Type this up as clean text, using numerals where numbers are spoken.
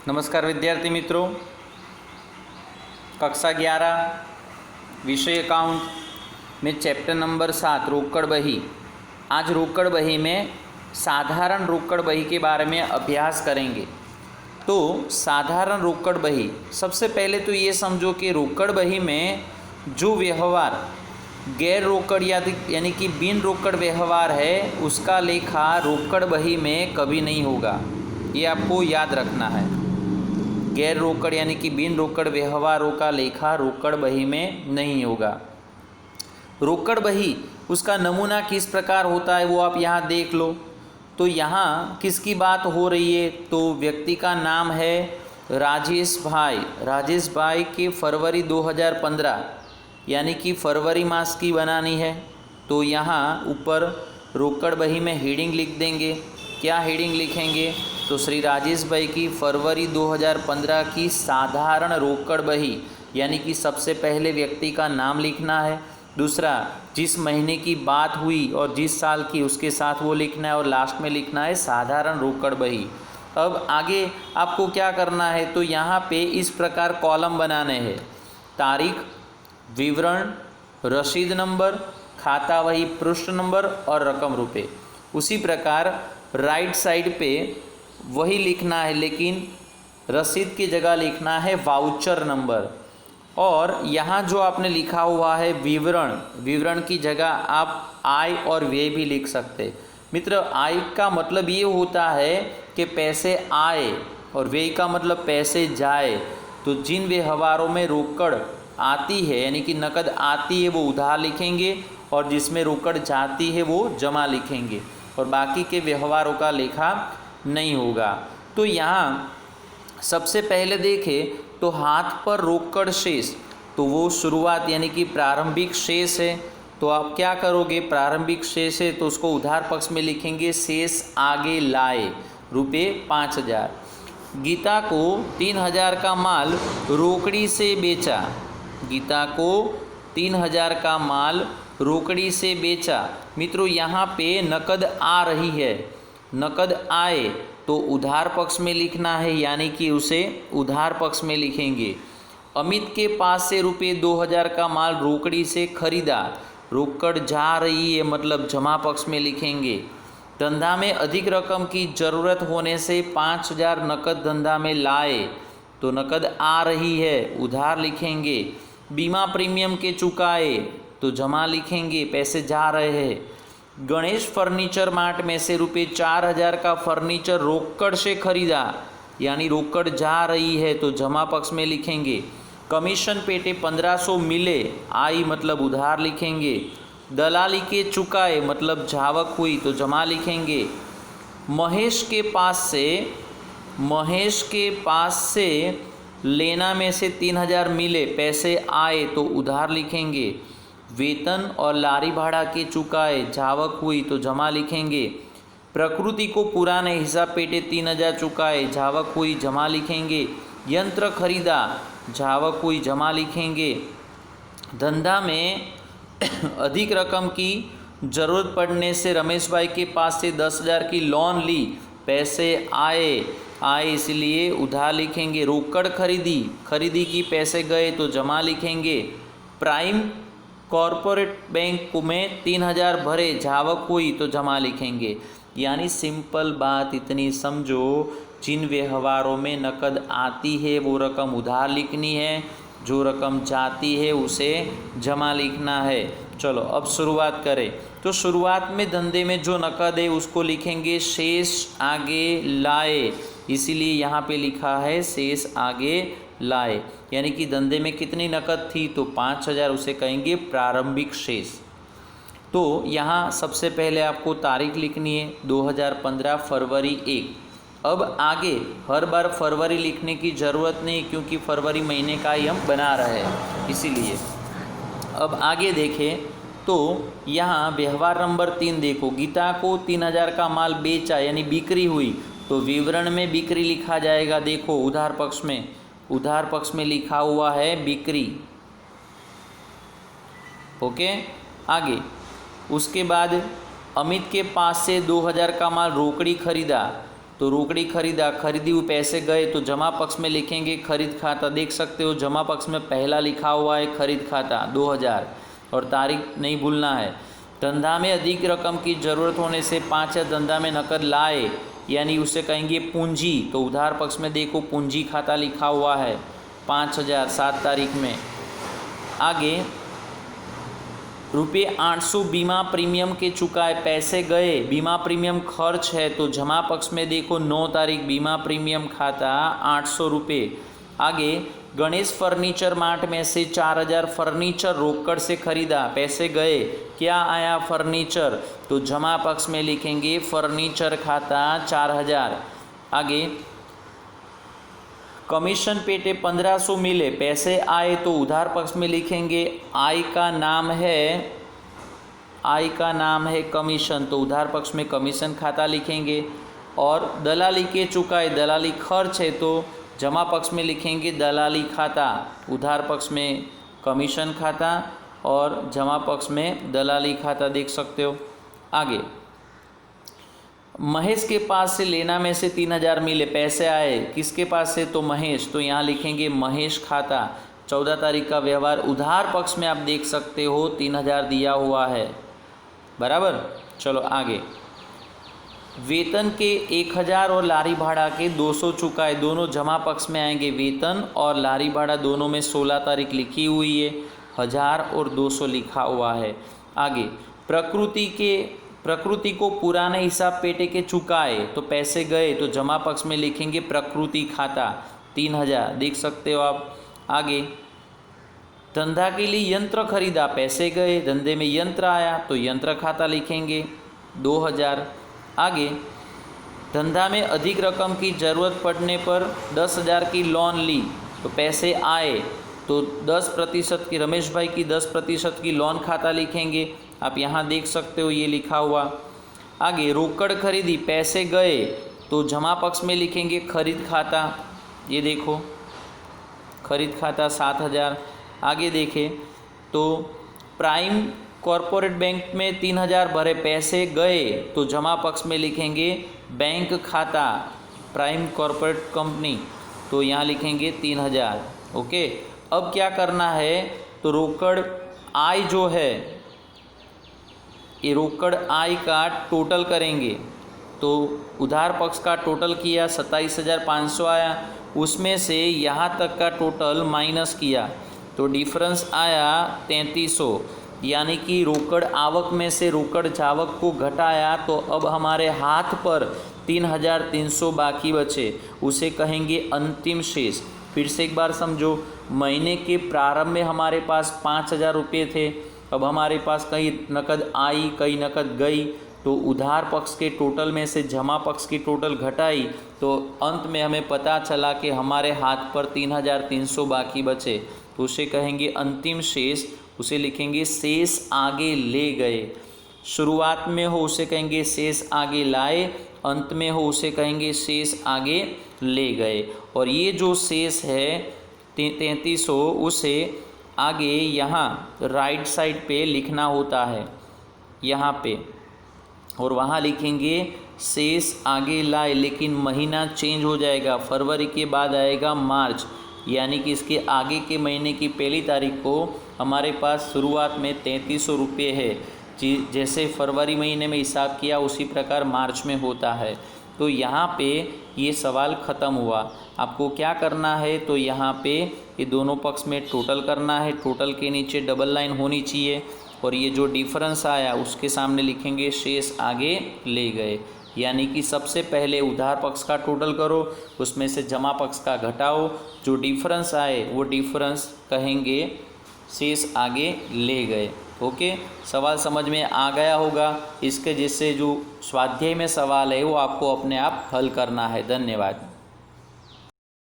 नमस्कार विद्यार्थी मित्रों, कक्षा 11 विषय अकाउंट में चैप्टर नंबर 7 रोकड़ बही। आज रोकड़ बही में साधारण रोकड़ बही के बारे में अभ्यास करेंगे। तो साधारण रोकड़ बही, सबसे पहले तो ये समझो कि रोकड़ बही में जो व्यवहार गैर रोकड़ यानी कि बिन रोकड़ व्यवहार है, उसका लेखा रोकड़ बही में कभी नहीं होगा। ये आपको याद रखना है। गैर रोकड़ यानी कि बिन रोकड़ व्यवहारों का लेखा रोकड़ बही में नहीं होगा। रोकड़ बही, उसका नमूना किस प्रकार होता है वो आप यहाँ देख लो। तो यहाँ किसकी बात हो रही है? तो व्यक्ति का नाम है राजेश भाई। राजेश भाई के फरवरी 2015 यानी कि फरवरी मास की बनानी है। तो यहाँ ऊपर रोकड़ बही में हेडिंग लिख देंगे। क्या हेडिंग लिखेंगे? तो श्री राजेश भाई की फरवरी 2015 की साधारण रोकड़ बही, यानी कि सबसे पहले व्यक्ति का नाम लिखना है, दूसरा जिस महीने की बात हुई और जिस साल की उसके साथ वो लिखना है, और लास्ट में लिखना है साधारण रोकड़ बही। अब आगे आपको क्या करना है? तो यहाँ पे इस प्रकार कॉलम बनाने हैं: तारीख, विवरण, रसीद नंबर, खाता वही पृष्ठ नंबर और रकम रुपये। उसी प्रकार राइट साइड पे वही लिखना है, लेकिन रसीद की जगह लिखना है वाउचर नंबर। और यहाँ जो आपने लिखा हुआ है विवरण, विवरण की जगह आप आय और व्यय भी लिख सकते। मित्र, आय का मतलब ये होता है कि पैसे आए, और व्यय का मतलब पैसे जाए। तो जिन व्यवहारों में रोकड़ आती है यानी कि नकद आती है वो उधार लिखेंगे, और जिसमें रोकड़ जाती है वो जमा लिखेंगे, और बाकी के व्यवहारों का लेखा नहीं होगा। तो यहाँ सबसे पहले देखें तो हाथ पर रोकड़ शेष, तो वो शुरुआत यानी कि प्रारंभिक शेष है। तो आप क्या करोगे? प्रारंभिक शेष है तो उसको उधार पक्ष में लिखेंगे, शेष आगे लाए, रुपये 5000। गीता को 3000 का माल रोकड़ी से बेचा। गीता को 3000 का माल रोकड़ी से बेचा। मित्रों, यहाँ पे नकद आ रही है, नकद आए तो उधार पक्ष में लिखना है, यानी कि उसे उधार पक्ष में लिखेंगे। अमित के पास से रुपये 2000 का माल रोकड़ी से खरीदा। रोकड़ जा रही है मतलब जमा पक्ष में लिखेंगे। धंधा में अधिक रकम की जरूरत होने से 5000 नकद धंधा में लाए, तो नकद आ रही है, उधार लिखेंगे। बीमा प्रीमियम के चुकाए तो जमा लिखेंगे, पैसे जा रहे हैं। गणेश फर्नीचर मार्ट में से रुपये 4000 का फर्नीचर रोकड़ से खरीदा, यानी रोकड़ जा रही है तो जमा पक्ष में लिखेंगे। कमीशन पेटे 1500 मिले, आई मतलब उधार लिखेंगे। दलाली के चुकाए मतलब जावक हुई तो जमा लिखेंगे। महेश के पास से लेना में से 3000 मिले, पैसे आए तो उधार लिखेंगे। वेतन और लारी भाड़ा के चुकाए, जावक हुई तो जमा लिखेंगे। प्रकृति को पुराने हिसाब पेटे 3000 चुकाए, जावक हुई जमा लिखेंगे। यंत्र खरीदा, जावक हुई जमा लिखेंगे। धंधा में अधिक रकम की जरूरत पड़ने से रमेश भाई के पास से 10,000 की लोन ली, पैसे आए इसलिए उधार लिखेंगे। रोकड़ खरीदी की पैसे गए तो जमा लिखेंगे। प्राइम कॉरपोरेट बैंक में 3000 भरे, जावक हुई तो जमा लिखेंगे। यानी सिंपल बात इतनी समझो, जिन व्यवहारों में नकद आती है वो रकम उधार लिखनी है, जो रकम जाती है उसे जमा लिखना है। चलो अब शुरुआत करें। तो शुरुआत में धंधे में जो नकद है उसको लिखेंगे शेष आगे लाए, इसीलिए यहाँ पे लिखा है शेष आगे लाए। यानी कि धंधे में कितनी नकद थी? तो 5000, उसे कहेंगे प्रारंभिक शेष। तो यहाँ सबसे पहले आपको तारीख लिखनी है 2015 फरवरी 1। अब आगे हर बार फरवरी लिखने की ज़रूरत नहीं, क्योंकि फरवरी महीने का ही हम बना रहे हैं, इसीलिए। अब आगे देखें तो यहाँ व्यवहार नंबर 3 देखो। गीता को 3000 का माल बेचा यानी बिक्री हुई, तो विवरण में बिक्री लिखा जाएगा। देखो उधार पक्ष में लिखा हुआ है बिक्री। ओके, आगे उसके बाद अमित के पास से 2000 का माल रोकड़ी खरीदा, तो रोकड़ी खरीदा, खरीदी हुए पैसे गए तो जमा पक्ष में लिखेंगे खरीद खाता। देख सकते हो जमा पक्ष में पहला लिखा हुआ है खरीद खाता 2000 और तारीख नहीं भूलना है। धंधा में अधिक रकम की ज़रूरत होने से 5000 धंधा में नकद लाए, यानी उसे कहेंगे पूंजी। तो उधार पक्ष में देखो पूंजी खाता लिखा हुआ है 5000 7 तारीख में। आगे रुपये 800 बीमा प्रीमियम के चुकाए, पैसे गए, बीमा प्रीमियम खर्च है तो जमा पक्ष में देखो 9 तारीख बीमा प्रीमियम खाता 800 रुपये। आगे गणेश फर्नीचर मार्ट में से 4000 फर्नीचर रोकड़ से खरीदा, पैसे गए, क्या आया फर्नीचर, तो जमा पक्ष में लिखेंगे फर्नीचर खाता 4000। आगे कमीशन पेटे 1500 मिले, पैसे आए तो उधार पक्ष में लिखेंगे आय का नाम है कमीशन, तो उधार पक्ष में कमीशन खाता लिखेंगे। और दलाली के चुकाए, दलाली खर्च है तो जमा पक्ष में लिखेंगे दलाली खाता, उधार पक्ष में कमीशन खाता और जमा पक्ष में दलाली खाता। देख सकते हो। आगे महेश के पास से लेना में से 3000 मिले, पैसे आए, किसके पास से, तो महेश, तो यहाँ लिखेंगे महेश खाता। 14 तारीख का व्यवहार उधार पक्ष में आप देख सकते हो 3000 दिया हुआ है, बराबर। चलो आगे वेतन के 1000 और लारी भाड़ा के 200 चुकाए, दोनों जमा पक्ष में आएंगे। वेतन और लारी भाड़ा दोनों में 16 तारीख लिखी हुई है, 1000 और 200 लिखा हुआ है। आगे प्रकृति को पुराने हिसाब पेटे के चुकाए तो पैसे गए तो जमा पक्ष में लिखेंगे प्रकृति खाता 3000। देख सकते हो आप। आगे धंधा के लिए यंत्र खरीदा, पैसे गए, धंधे में यंत्र आया तो यंत्र खाता लिखेंगे 2000। आगे धंधा में अधिक रकम की ज़रूरत पड़ने पर 10,000 की लोन ली तो पैसे आए तो 10% की, रमेश भाई की 10% की लोन खाता लिखेंगे। आप यहाँ देख सकते हो ये लिखा हुआ। आगे रोकड़ खरीदी, पैसे गए तो जमा पक्ष में लिखेंगे खरीद खाता, ये देखो खरीद खाता 7000। आगे देखें तो प्राइम कॉरपोरेट बैंक में 3000 भरे, पैसे गए तो जमा पक्ष में लिखेंगे बैंक खाता, प्राइम कॉरपोरेट कंपनी, तो यहाँ लिखेंगे 3000। ओके। अब क्या करना है, तो रोकड़ आय जो है, ये रोकड़ आय का टोटल करेंगे। तो उधार पक्ष का टोटल किया 27,500 आया, उसमें से यहाँ तक का टोटल माइनस किया तो डिफरेंस आया 3300, यानी कि रोकड़ आवक में से रोकड़ जावक को घटाया तो अब हमारे हाथ पर 3300 बाकी बचे, उसे कहेंगे अंतिम शेष। फिर से एक बार समझो, महीने के प्रारंभ में हमारे पास 5000 रुपये थे, अब हमारे पास कई नकद आई कई नकद गई, तो उधार पक्ष के टोटल में से जमा पक्ष की टोटल घटाई तो अंत में हमें पता चला कि हमारे हाथ पर 3300 बाकी बचे, तो उसे कहेंगे अंतिम शेष, उसे लिखेंगे शेष आगे ले गए। शुरुआत में हो उसे कहेंगे शेष आगे लाए, अंत में हो उसे कहेंगे शेष आगे ले गए। और ये जो शेष है 3300, उसे आगे यहाँ राइट साइड पे लिखना होता है यहाँ पे, और वहाँ लिखेंगे शेष आगे लाए, लेकिन महीना चेंज हो जाएगा, फरवरी के बाद आएगा मार्च, यानी कि इसके आगे के महीने की पहली तारीख को हमारे पास शुरुआत में 3300 रुपये है। जैसे फरवरी महीने में हिसाब किया उसी प्रकार मार्च में होता है। तो यहाँ पे ये सवाल ख़त्म हुआ। आपको क्या करना है, तो यहाँ पे ये दोनों पक्ष में टोटल करना है, टोटल के नीचे डबल लाइन होनी चाहिए और ये जो डिफरेंस आया उसके सामने लिखेंगे शेष आगे ले गए, यानी कि सबसे पहले उधार पक्ष का टोटल करो, उसमें से जमा पक्ष का घटाओ, जो डिफरेंस आए वो डिफरेंस कहेंगे शेष आगे ले गए। ओके, सवाल समझ में आ गया होगा। इसके जिससे जो स्वाध्याय में सवाल है वो आपको अपने आप हल करना है। धन्यवाद।